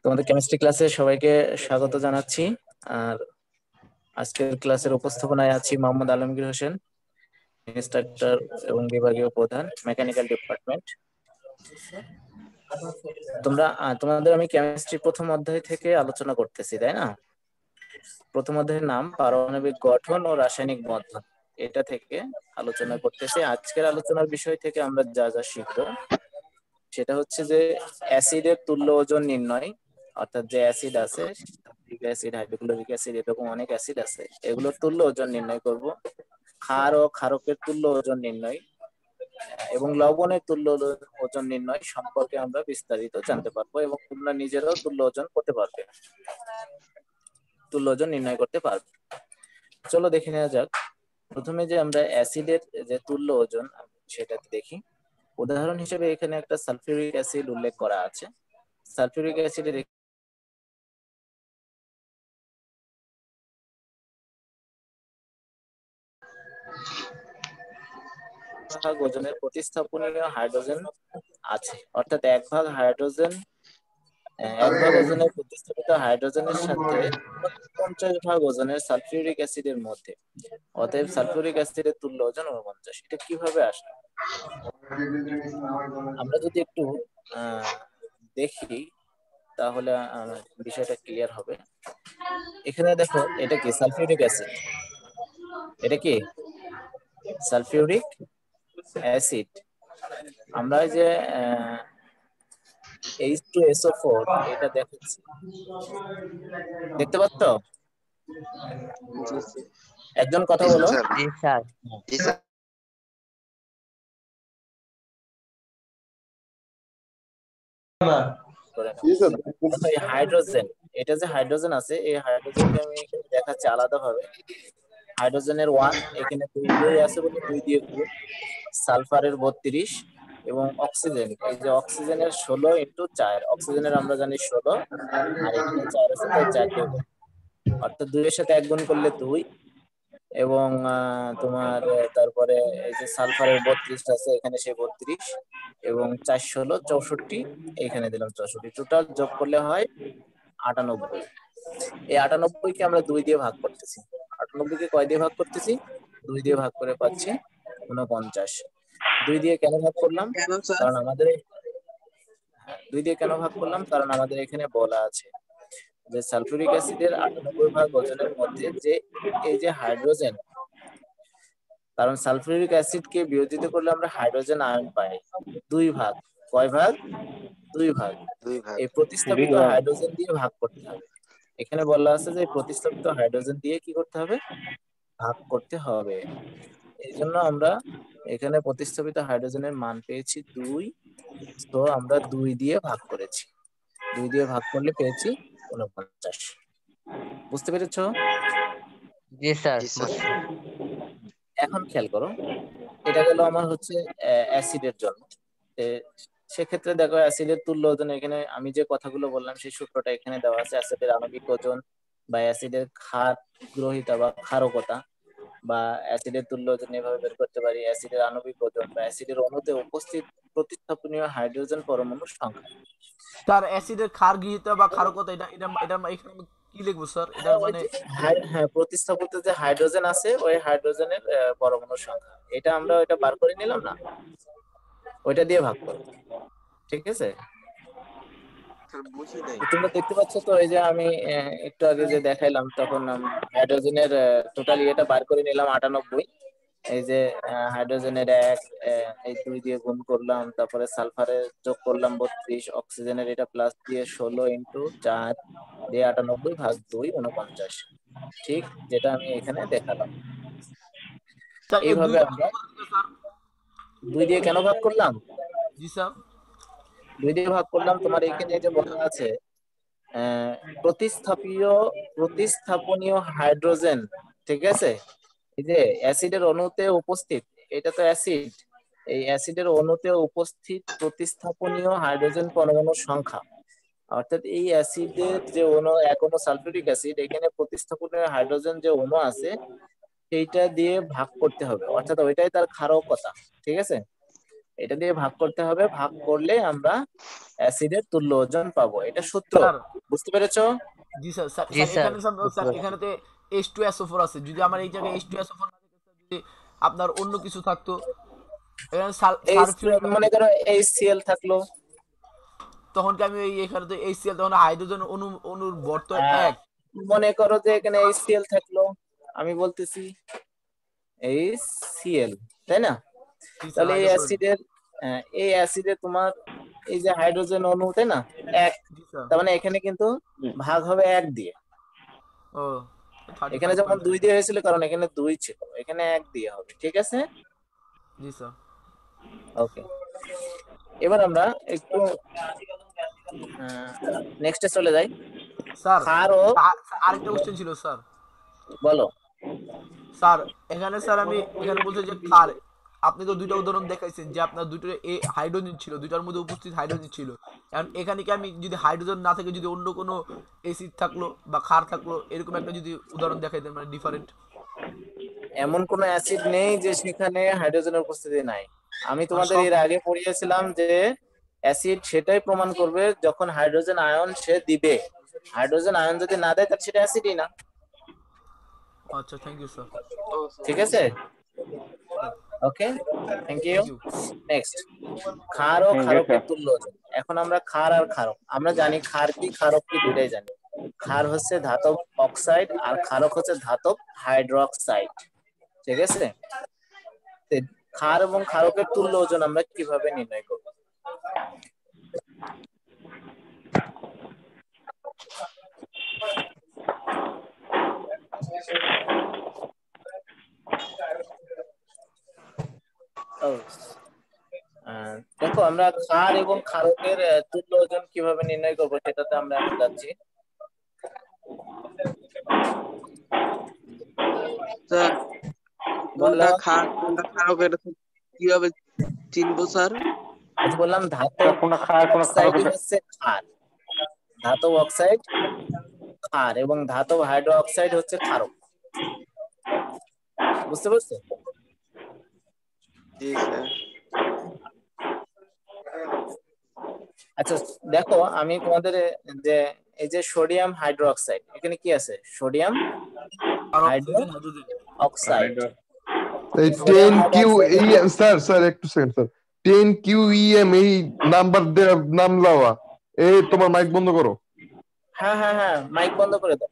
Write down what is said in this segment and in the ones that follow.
তোমাদের কেমিস্ট্রি ক্লাসে সবাইকে স্বাগত জানাচ্ছি। আর আজকের ক্লাসের উপস্থাপনায় আছি মোহাম্মদ আলমগীর হোসেন, ইনস্ট্রাক্টর এবং বিভাগীয় প্রধান, মেকানিক্যাল ডিপার্টমেন্ট। তোমাদের আমি কেমিস্ট্রি প্রথম অধ্যায় থেকে আলোচনা করতেছি, তাই না? প্রথম অধ্যায়ের নাম পারমাণবিক গঠন ও রাসায়নিক বন্ধন, এটা থেকে আলোচনা করতেছি। আজকের আলোচনার বিষয় থেকে আমরা যা যা শিখবো সেটা হচ্ছে যে অ্যাসিডের তুল্য ওজন নির্ণয়, অর্থাৎ যে অ্যাসিড আছে, সালফিউরিক অ্যাসিড, হাইড্রোক্লোরিক অ্যাসিড, এরকম অনেক অ্যাসিড আছে, এগুলোর তুল্য ওজন নির্ণয় করব। ক্ষার ও ক্ষারকের তুল্য ওজন নির্ণয় এবং লবণের তুল্য ওজন নির্ণয় সম্পর্কে আমরা বিস্তারিত জানতে পারবো এবং তোমরা নিজেরাও তুল্য ওজন করতে পারবে, তুল্য ওজন নির্ণয় করতে পারবে। চলো দেখে নেওয়া যাক। প্রথমে যে আমরা অ্যাসিডের যে তুল্য ওজন সেটা দেখি। উদাহরণ হিসেবে এখানে একটা সালফিউরিক অ্যাসিড উল্লেখ করা আছে। সালফিউরিক অ্যাসিডের ভাগ ওজনের প্রতিস্থাপনীয় হাইড্রোজেন আছে, অর্থাৎ এক ভাগ ওজনের প্রতিস্থাপিত হাইড্রোজেনের সাথে 50 ভাগ ওজনের সালফিউরিক অ্যাসিডের মধ্যে। অতএব সালফিউরিক অ্যাসিডের তুল্য ওজন 49। এটা কিভাবে আসলো? আমরা যদি একটু দেখি তাহলে বিষয়টা ক্লিয়ার হবে। এখানে দেখো, এটা কি সালফিউরিক অ্যাসিড? এটা কি সালফিউরিক অ্যাসিড? আমরা যে H2SO4 এটা দেখাচ্ছি, দেখতে পাচ্ছ? একজন কথা জি বলো। স্যার। জি স্যার। জি স্যার। এই হাইড্রোজেন, এটা যে হাইড্রোজেন আছে, এই হাইড্রোজেনকে আমি এখানে দেখাচ্ছি আলাদাভাবে। হাইড্রোজেনের 1, এখানে 2 আছে বলে 2 দিয়ে গুণ, সালফারের 32 এবং অক্সিজেন, এই যে অক্সিজেনের 16 × 4, অক্সিজেনের আমরা জানি 16 আর এখানে 4 আছে, তাই 4 দিয়ে গুণ, অর্থাৎ 2 এর সাথে 1 গুণ করলে 2। এবং তোমার তারপরে এই যে সালফারের 32 আছে, এখানে সেই 32 এবং 4 16 64, এখানে দিলাম 64, টোটাল যোগ করলে হয় 98। এই 98কে আমরা 2 দিয়ে ভাগ করতেছি। 98কে কয় দিয়ে ভাগ করতেছি? 2 দিয়ে ভাগ করে পাচ্ছি 49। 2 দিয়ে কেন ভাগ করলাম? কেন স্যার? কারণ আমাদের 2 দিয়ে কেন ভাগ করলাম? কারণ আমাদের এখানে বলা আছে যে সালফিউরিক অ্যাসিডের 98 ভাগ ওজনের মধ্যে যে এই যে হাইড্রোজেন, কারণ সালফিউরিক অ্যাসিডকে বিয়োজিত করলে আমরা হাইড্রোজেন আয়ন পাই 2 ভাগ। কয় ভাগ? 2 ভাগ। 2 ভাগ। এই প্রতিস্থাপিত হাইড্রোজেন দিয়ে ভাগ করতে হবে। এখানে বলা আছে যে প্রতিস্থাপিত হাইড্রোজেন দিয়ে কি করতে হবে? ভাগ করতে হবে। এই জন্য আমরা এখানে প্রতিস্থাপিত হাইড্রোজেনের মান পেয়েছি 2, তো আমরা 2 দিয়ে ভাগ করেছি। 2 দিয়ে ভাগ করলে পেয়েছি 49। বুঝতে পেরেছো? জি স্যার। জি স্যার। এখন খেয়াল করো, এটা গেল আমার হচ্ছে অ্যাসিডের জন্য। এ, সেক্ষেত্রে দেখো অ্যাসিডের তুল্য ওজন, এখানে আমি যে কথাগুলো বললাম সেই সূত্রটা এখানে দেওয়া আছে। অ্যাসিডের আণবিক ওজন বা অ্যাসিডের ক্ষার গ্রহিতা বা ক্ষারকতা বা অ্যাসিডের তুল্য ওজন এভাবে বের করতে পারি। অ্যাসিডের আণবিক ওজন বা অ্যাসিডের অণুতে উপস্থিত প্রতিস্থাপনীয় হাইড্রোজেন পরমাণুর সংখ্যা। স্যার অ্যাসিডের ক্ষার গৃহীতা বা ক্ষারকতা এটা এটা এটা এখানে আমি কি লিখবো স্যার? এটার ওই মানে যে হ্যাঁ, প্রতিস্থাপিত যে হাইড্রোজেন আছে ওই হাইড্রোজেনের পরমাণুর সংখ্যা, এটা আমরা ওইটা বার করে নিলাম না, ওইটা দিয়ে ভাগ করো। ঠিক আছে? স্যার বুঝি নাই। তোমরা দেখতে পাচ্ছ তো, এই যে আমি একটু আগে যে দেখাইলাম, তখন হাইড্রোজেনের টোটাল ইয়েটা বার করে নিলাম 98। এই যে হাইড্রোজেনের 1, এই 2 দিয়ে গুণ করলাম, তারপরে সালফারের যোগ করলাম 32, অক্সিজেনের এটা প্লাস দিয়ে 16 × 4 দিয়ে 98 ভাগ 2 49। ঠিক যেটা আমি এখানে দেখালাম। স্যার এই এইভাবে দুইটা আমরা স্যার। 2 দিয়ে কেন ভাগ করলাম? জি স্যার। 2 দিয়ে ভাগ করলাম, তোমার এখানে যে বলা আছে আহ, প্রতিস্থাপীয় প্রতিস্থাপনীয় হাইড্রোজেন, ঠিক আছে? এই যে অ্যাসিডের অণুতে উপস্থিত, এটা তো অ্যাসিড, এই অ্যাসিডের অণুতে উপস্থিত প্রতিস্থাপনীয় হাইড্রোজেন পরমাণুর সংখ্যা, অর্থাৎ এই অ্যাসিডের যে অণু, এক অণু সালফিউরিক অ্যাসিড, এখানে প্রতিস্থাপনীয় হাইড্রোজেন যে অণু আছে সেইটা দিয়ে ভাগ করতে হবে, অর্থাৎ ওইটাই তার ক্ষারকতা। ঠিক আছে? এটা দিয়ে ভাগ করতে হবে, ভাগ করলে আমরা অ্যাসিডের তুল্য ওজন পাবো, এটা সূত্র। স্যার বুঝতে পেরেছো? জি স্যার স্যার জি স্যার স্যার, এখানে বুঝতে স্যার পারছি। এখানেতে H2SO4 আছে, যদি আমার এই জায়গায় H2SO4 না থাকে স্যার, যদি আপনার অন্য কিছু থাকতো, এখানে সালফিউরিক মনে করো HCl থাকলো। তখন কি আমি এখানে তো HCl, তখন হাইড্রোজেন অনুর ভর তো হ্যাঁ, এক। মনে করো যে এখানে HCl থাকলো, আমি বলতেছি HCl, তাই না? জি স্যার, তাহলে হাইড্রোক্লোরিক। এই অ্যাসিডে তোমার এই যে হাইড্রোজেন অণু, তাই না, এক। জি স্যার। তার মানে এখানে কিন্তু ভাগ হবে এক দিয়ে। ও এখানে যেমন 2 35.5। দিয়ে হয়েছিল কারণ এখানে 2 ছিল, এখানে এক দিয়ে হবে, ঠিক আছে? জি স্যার। ওকে, এবার আমরা একটু নেক্সটে চলে যাই। স্যার ক্ষার ও আরেকটা কোশ্চেন ছিল স্যার। বলো। স্যার এখানে স্যার আমি এখানে বলছি যে ক্ষার, আপনি তো দুইটা উদাহরণ দেখাইছেন যে আপনার দুটো হাইড্রোজেন ছিল, দুইটার মধ্যে উপস্থিত হাইড্রোজেন ছিল। এখন এখানে কি আমি যদি হাইড্রোজেন না থাকে, যদি অন্য কোনো এসিড থাকলো বা ক্ষার থাকলো, এরকম একটা যদি উদাহরণ দেখাইতেন, মানে ডিফারেন্ট। এমন কোন অ্যাসিড নেই যে সেখানে হাইড্রোজেনের উপস্থিতি নাই। আমি মানে তোমাদের সব। এর আগে পড়িয়েছিলাম যে অ্যাসিড সেটাই প্রমাণ করবে যখন হাইড্রোজেন আয়ন সে দিবে। হাইড্রোজেন আয়ন যদি না দেয় তাহলে সেটা অ্যাসিডই না। আচ্ছা, থ্যাংক ইউ স্যার। ও ঠিক আছে, okay, thank you. Thank you. Next, ক্ষার ও থ্যাংক ইউ ক্ষারকের স্যার। তুল্য ওজন। এখন আমরা ক্ষার আর ক্ষারক আমরা জানি, ক্ষার কি ক্ষারক কি দুটাই জানি। ক্ষার হচ্ছে ধাতব অক্সাইড আর ক্ষারক হচ্ছে ধাতব হাইড্রোক্সাইড, ঠিক আছে? তো ক্ষার এবং ক্ষারকের তুল্য ওজন আমরা কিভাবে নির্ণয় করব? ও, দেখো আমরা ক্ষার এবং ক্ষারকের তুল্য ওজন কিভাবে নির্ণয় করব সেটাতে আমরা এখন যাচ্ছি। স্যার, বললো, কোনটা খারাপ কোনটা খারাপ এটা কিভাবে চিনবো স্যার? আচ্ছা বললাম স্যার ধাতব কোনটা খায় কোনটা খারাপ অক্সাইডই হচ্ছে ক্ষার, ধাতব অক্সাইড ক্ষার এবং ধাতব হাইড্রো অক্সাইড হচ্ছে ক্ষারক। বুঝতে পারছো? জি স্যার। আচ্ছা দেখো, আমি তোমাদের যে এই যে সোডিয়াম হাইড্রো অক্সাইড, এখানে কি আছে? সোডিয়াম আর হাইড্রো অক্সিজেন, হাইড্রোজেন। অক্সাইড। এই sodium ten hydro Q oxide, ই স্যার স্যার একটু সেকেন্ড স্যার, 10 QEM এই নাম্বার নাম দেওয়া। এই তোমার মাইক বন্ধ করো। হ্যাঁ হ্যাঁ হ্যাঁ, মাইক বন্ধ করে দাও।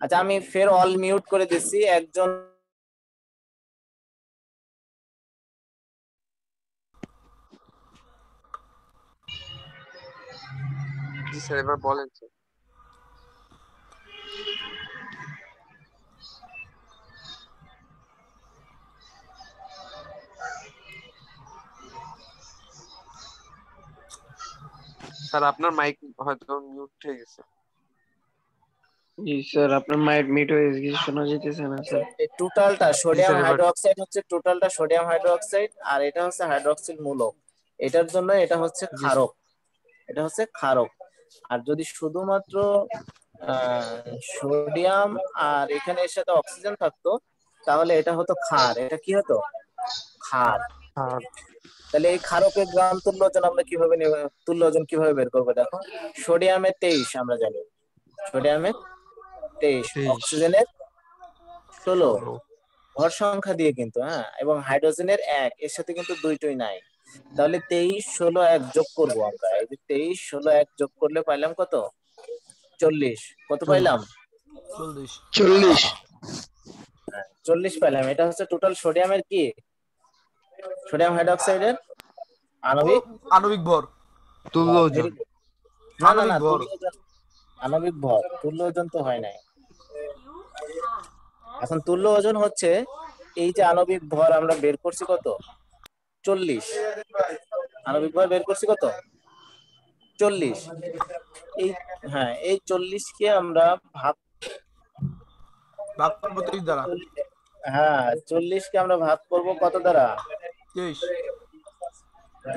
আচ্ছা আমি ফের অল মিউট করে দিচ্ছি, একজন। জি স্যার, এবার বলেন স্যার। স্যার আপনার মাইক হয়তো মিউট হয়ে গেছে। জি স্যার, আপনার মাইক মিট হয়ে গেছে, শোনা যাইতেছে না স্যার। এই টোটালটা জি সোডিয়াম স্যার, এবার হাইড্রো অক্সাইড হচ্ছে, টোটালটা সোডিয়াম হাইড্রো অক্সাইড, আর এটা হচ্ছে হাইড্রোক্সিল মূলক। এটার জন্য এটা হচ্ছে জি স্যার। ক্ষারক, এটা হচ্ছে ক্ষারক। আর যদি শুধুমাত্র সোডিয়াম আর এখানে এর সাথে অক্সিজেন থাকতো তাহলে এটা হতো ক্ষার, এটা কি হতো? ক্ষার। হ্যাঁ তাহলে এই ক্ষারকের গ্রাম তুল্য ওজন আমরা কিভাবে তুল্য ওজন কিভাবে বের করবো? দেখো, সোডিয়ামের 23 আমরা জানি, সোডিয়ামের 23, 23, অক্সিজেনের 16 16। ভর সংখ্যা দিয়ে কিন্তু, হ্যাঁ, এবং হাইড্রোজেনের 1, এর সাথে কিন্তু দুইটাই নাই। তাহলে 23, 16, 1 যোগ করবো আমরা। এই যে 23, 16, 1 যোগ করলে পাইলাম কত? 40। কত পাইলাম? 40। 40। 40 পাইলাম। এটা হচ্ছে টোটাল সোডিয়ামের কি, সোডিয়াম হাইড্রোক্সাইডের ও, আণবিক। আণবিক ভর। তুল্য ভেরি ওজন। গুড। না না আণবিক না, ভর। তুল্য ওজন, আণবিক ভর, তুল্য ওজন তো হয় নাই। এখন তুল্য ওজন হচ্ছে এই যে আণবিক ভর আমরা বের করছি কত? 40। আণবিক ভর বের করছি কত? 40। এই, হ্যাঁ, এই 40 কে আমরা ভাগ, ভাগ করবো 23 দ্বারা। হ্যাঁ 40 কে আমরা ভাগ করব কত দ্বারা? 23।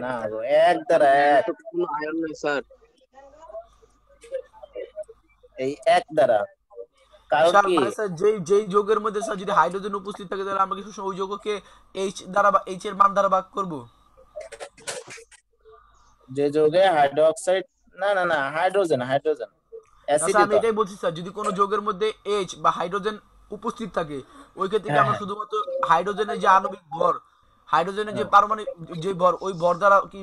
না গো, 1 দ্বারা, এটা 1। তো কোনো আয়ন না স্যার। এই 1 দ্বারা, কারণ স্যার কি, মানে স্যার যেই যেই যৌগের মধ্যে স্যার যদি হাইড্রোজেন উপস্থিত থাকে তাহলে আমরা কিছু সময় ওই যৌগকে এইচ দ্বারা বা এইচ এর মান দ্বারা ভাগ করব। যে যৌগে হাইড্রোক্সাইড, না না না, হাইড্রোজেন হাইড্রোজেন না স্যার অ্যাসিডই আমি তো। এটাই বলছি স্যার, যদি কোনো যৌগের মধ্যে এইচ বা হাইড্রোজেন উপস্থিত থাকে ওই ক্ষেত্রে কি হ্যাঁ আমরা হ্যাঁ, শুধুমাত্র হাইড্রোজেনের যে আণবিক ভর, হাইড্রোজেনের যে হুম। পারমাণবিক যে ভর ওই ভর দ্বারা কি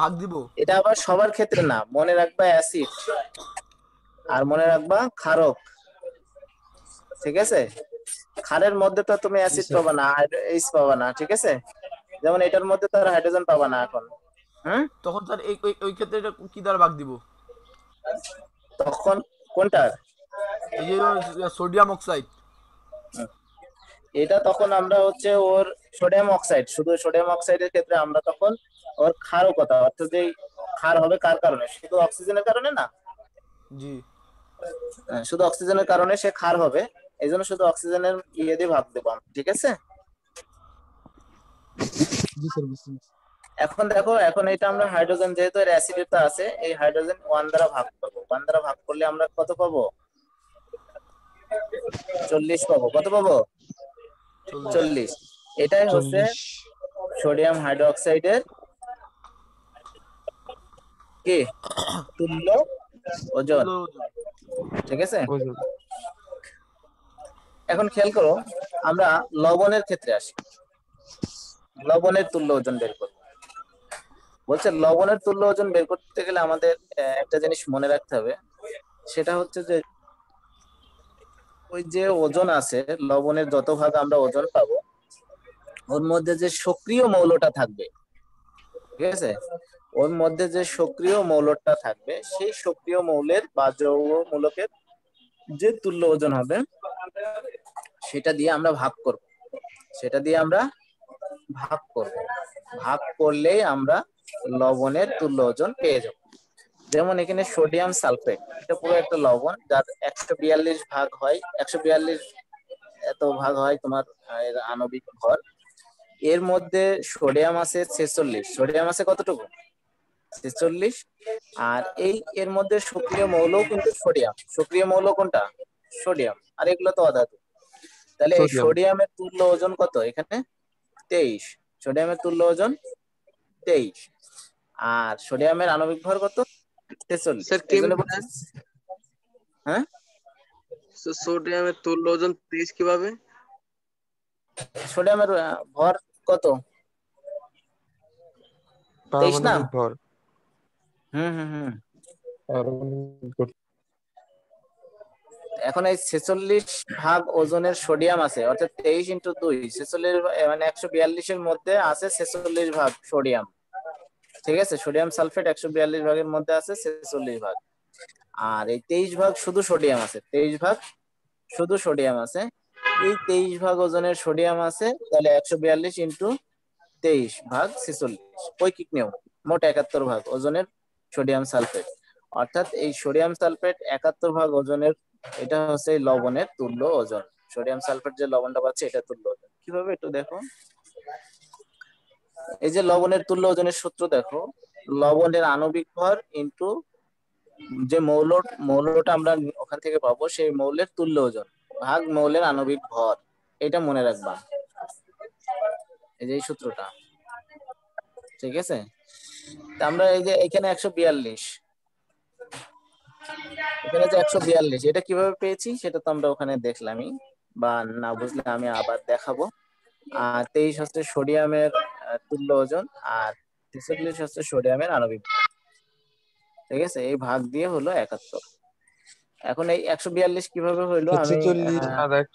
ভাগ দিব? এটা আবার সবার ক্ষেত্রে না, মনে রাখবা অ্যাসিড আর মনে রাখবা ক্ষারক, ঠিক আছে? ক্ষারের মধ্যে তো তুমি জি অ্যাসিড স্যার। পাবা না, এইচ পাবা না, ঠিক আছে? যেমন এটার মধ্যে তো আর হাইড্রোজেন পাবা না এখন। হুম। তখন স্যার এই ওই ওই ক্ষেত্রে এটা কি দ্বারা ভাগ দিব? তখন কোনটার? এই যে সোডিয়াম অক্সাইড। এটা তখন আমরা হচ্ছে ওর সোডিয়াম অক্সাইড, শুধু সোডিয়াম অক্সাইডের ক্ষেত্রে আমরা তখন ওর ক্ষারকতা, অর্থাৎ যে ক্ষার হবে কার কারণে, শুধু অক্সিজেনের কারণে না, জি শুধু অক্সিজেনের কারণে সে ক্ষার হবে, এই জন্য শুধু অক্সিজেনের ইয়ে দিয়ে ভাগ দেবো আমরা, ঠিক আছে? জি স্যার বুঝতে পারছি। এখন দেখো, এখন এটা আমরা হাইড্রোজেন যেহেতু এর অ্যাসিডিটি আছে, এই হাইড্রোজেন 1 দ্বারা ভাগ করবো, 1 দ্বারা ভাগ করলে আমরা কত পাবো? 40 পাবো। কত পাবো? 40। 40। এটাই হচ্ছে 40 সোডিয়াম হাইড্রোক্সাইডের কি তুল্য ওজন, তুল্য ওজন। ঠিক আছে? ওজন। এখন খেয়াল করো, আমরা লবণের ক্ষেত্রে আসি, লবণের তুল্য ওজন বের করবো। বলছে লবণের তুল্য ওজন বের করতে গেলে আমাদের একটা জিনিস মনে রাখতে হবে, সেটা হচ্ছে যে ওই যে ওজন আছে, লবণের যত ভাগ আমরা ওজন পাবো, ওর মধ্যে যে সক্রিয় মৌলটা থাকবে, ঠিক আছে, ওর মধ্যে যে সক্রিয় মৌলটা থাকবে, সেই সক্রিয় মৌলের বা যৌগ মূলকের যে তুল্য ওজন হবে সেটা দিয়ে আমরা ভাগ করব, সেটা দিয়ে আমরা ভাগ করব, ভাগ করলেই আমরা লবণের তুল্য ওজন পেয়ে যাব। যেমন এখানে সোডিয়াম সালফেট, এটা পুরো একটা লবণ যার 142 ভাগ হয়, 142 এত ভাগ হয় তোমার এর আণবিক ভর। এর মধ্যে সোডিয়াম আছে 46, সোডিয়াম আছে কতটুকু? 46। আর এই এর মধ্যে সক্রিয় মৌল কিন্তু সোডিয়াম, সক্রিয় মৌল কোনটা? সোডিয়াম। আর এগুলো তো অধাতু। তাহলে এই সোডিয়াম। সোডিয়ামের তুল্য ওজন কত এখানে? 23। সোডিয়ামের তুল্য ওজন 23। আর সোডিয়ামের আণবিক ভর কত? 46। স্যার এই জন্য কেমনে বলছি, হ্যাঁ, সোডিয়ামের তুল্য ওজন 23 কিভাবে? সোডিয়ামের ভর কত? 23 না? পারমাণবিক ভর। হুম হুম হুম। পারমাণবিক ভর। এখন এই 46 ভাগ ওজনের সোডিয়াম আছে, অর্থাৎ 23 ইন্টু 2, 46 মানে 142 এর মধ্যে আছে 46 ভাগ সোডিয়াম, ঠিক আছে? সোডিয়াম সালফেট 142 ভাগের মধ্যে আছে 46 ভাগ। আর এই 23 ভাগ শুধু সোডিয়াম আছে, 23 ভাগ শুধু সোডিয়াম আছে। এই 23 ভাগ ওজনের সোডিয়াম আছে, তাহলে 142 ইন্টু 23 ভাগ 46, ঐকিক নিয়ম, মোট 71 ভাগ ওজনের সোডিয়াম সালফেট। অর্থাৎ এই সোডিয়াম সালফেট 71 ভাগ ওজনের, এটা হচ্ছে এই লবণের তুল্য ওজন। সোডিয়াম সালফেট যে লবণটা পাচ্ছে এটা তুল্য ওজন। কিভাবে একটু দেখো, এই যে লবণের তুল্য ওজনের সূত্র দেখো, লবণের আণবিক ভর ইন্টু যে মৌলটা আমরা ওখান থেকে পাবো সেই মৌলের তুল্য ওজন ভাগ মৌলের আণবিক ভর, এটা মনে রাখবা, এই যে এই সূত্রটা, ঠিক আছে? তা আমরা এই যে এখানে 142, এখানে যে 142, এটা কিভাবে পেয়েছি সেটা তো আমরা ওখানে দেখলামই, বা না বুঝলে আমি আবার দেখাবো। 23 হচ্ছে সোডিয়ামের তুল্য ওজন, আর 46 হচ্ছে সোডিয়ামের আণবিক ভর, ঠিক আছে? এই ভাগ দিয়ে হলো 71। এখন এই 142 কিভাবে হইলো, আমি 46 আর আণবিক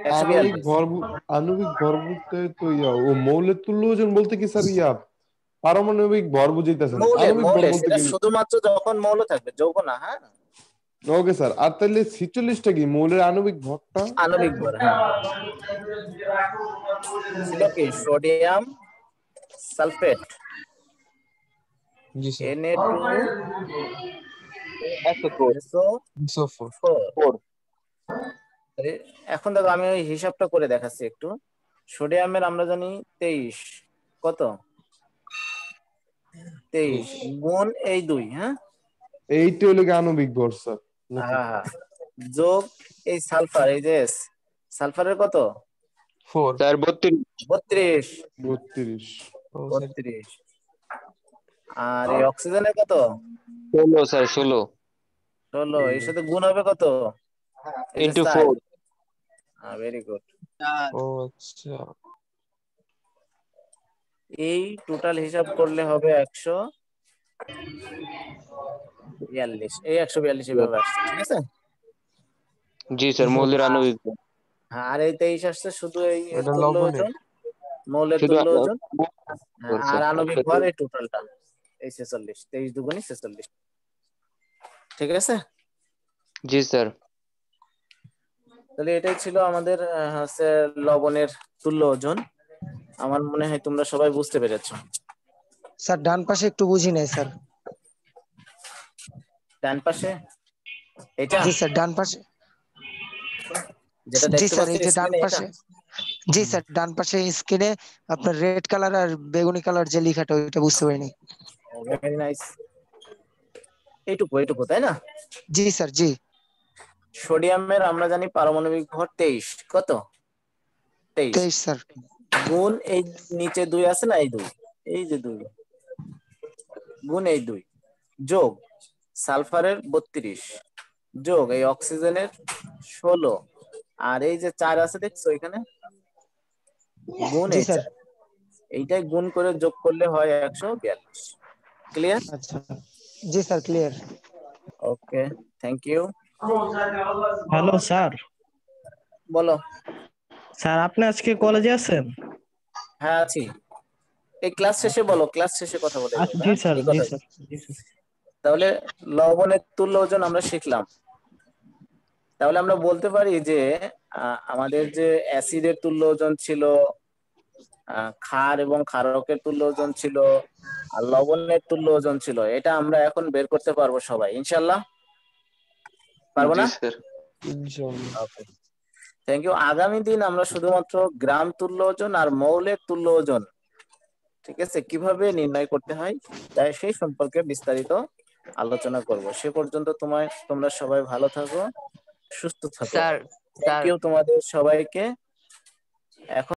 142, ভর। আণবিক ভর বলতে তো ও মৌলের তুল্য ওজন বলতে কি স্যার পারমাণবিক ভর বুঝাইতেছেন? মৌলের আণবিক ভর মৌলের বলতে সেটা কি? শুধুমাত্র যখন মৌল থাকবে, যৌগ না, হ্যাঁ। ওকে স্যার, আর তাহলে 46টা কি মৌলের আণবিক ভরটা? আণবিক ভর, হ্যাঁ, ছিল কি সোডিয়াম সালফেট জি স্যার। Na2SO4। 4। এখন দেখো আমি ওই হিসাবটা করে দেখাচ্ছি একটু। সোডিয়ামের আমরা জানি 23, কত? 23 গুণ এই 2, হ্যাঁ, এইটা হলো কি আণবিক ভর স্যার নাকি? হ্যাঁ হ্যাঁ, যোগ এই সালফার, এই যে সালফারের কত? 4 স্যার 32। 32। 32 32। আর এই অক্সিজেনের কত? 16 স্যার 16 16। এর সাথে গুণ হবে কত? এই যে ইনটু 4। 4। Very good. ও আচ্ছা এই টোটাল হিসাব করলে হবে 142। এই 142 এভাবে আসছে, ঠিক আছে? জি স্যার মৌলের আণবিক ভর। হ্যাঁ, আর এই 23 আসছে শুধু এই এটা তুল্য লবণের ওজন, মৌলের শুধু তুল্য ওজন। হ্যাঁ, আর স্যার আণবিক ভর এই টোটালটা, এই 46, 23 দুগুণী 46। ঠিক আছে, জি স্যার। তাহলে এটাই ছিল আমাদের হচ্ছে লবণের তুল্য ওজন। আমার মনে হয় তোমরা সবাই বুঝতে পেরেছো। স্যার ডান পাশে একটু বুঝি নাই স্যার। ডান পাশে এটা জি স্যার ডান পাশে, যেটা জি দেখতে স্যার পাচ্ছি এই যে ডান স্ক্রিনে, এটা পাশে, জি স্যার ডান পাশে স্ক্রিনে আপনার রেড কালার আর বেগুনি কালার যে লেখাটা ওইটা বুঝতে পারিনি। Very nice. এইটুকু এইটুকু তাই না? জি স্যার জি। সোডিয়ামের আমরা জানি পারমাণবিক ভর 23, কত? 23 23 স্যার। গুণ এই নিচে 2 আছে না, এই 2, এই যে 2 গুণ এই 2 যোগ সালফারের 32 যোগ এই অক্সিজেনের 16 আর এই যে 4 আছে দেখছো এখানে, গুণ জি এই স্যার। 4, এইটাই গুণ করে যোগ করলে হয় 142। ক্লিয়ার? আচ্ছা জি sir clear. Okay, thank you. Hello sir. বলো। স্যার আপনি আজকে কলেজে আছেন? হ্যাঁ আছি। এই ক্লাস শেষে বলো, ক্লাস শেষে কথা বলে আচ্ছা, বলবো। জি হ্যাঁ, স্যার, এই জি কথা। স্যার, জি স্যার। তাহলে লবণের তুল্য ওজন আমরা শিখলাম। তাহলে আমরা বলতে পারি যে আমাদের যে অ্যাসিডের তুল্য ওজন ছিল, ক্ষার এবং ক্ষারকের তুল্য ওজন ছিল, আর লবণের তুল্য ওজন ছিল, এটা আমরা এখন বের করতে পারবো সবাই ইনশাল্লাহ। পারবো জি না? স্যার। ইনশাআল্লাহ। ওকে, থ্যাংক ইউ। আগামী দিন আমরা শুধুমাত্র গ্রাম তুল্য ওজন আর মৌলের তুল্য ওজন, ঠিক আছে, কিভাবে নির্ণয় করতে হয় তাই সেই সম্পর্কে বিস্তারিত আলোচনা করব। সে পর্যন্ত তোমরা সবাই ভালো থাকো, সুস্থ থাকো। স্যার থ্যাংক স্যার ইউ তোমাদের সবাইকে। এখন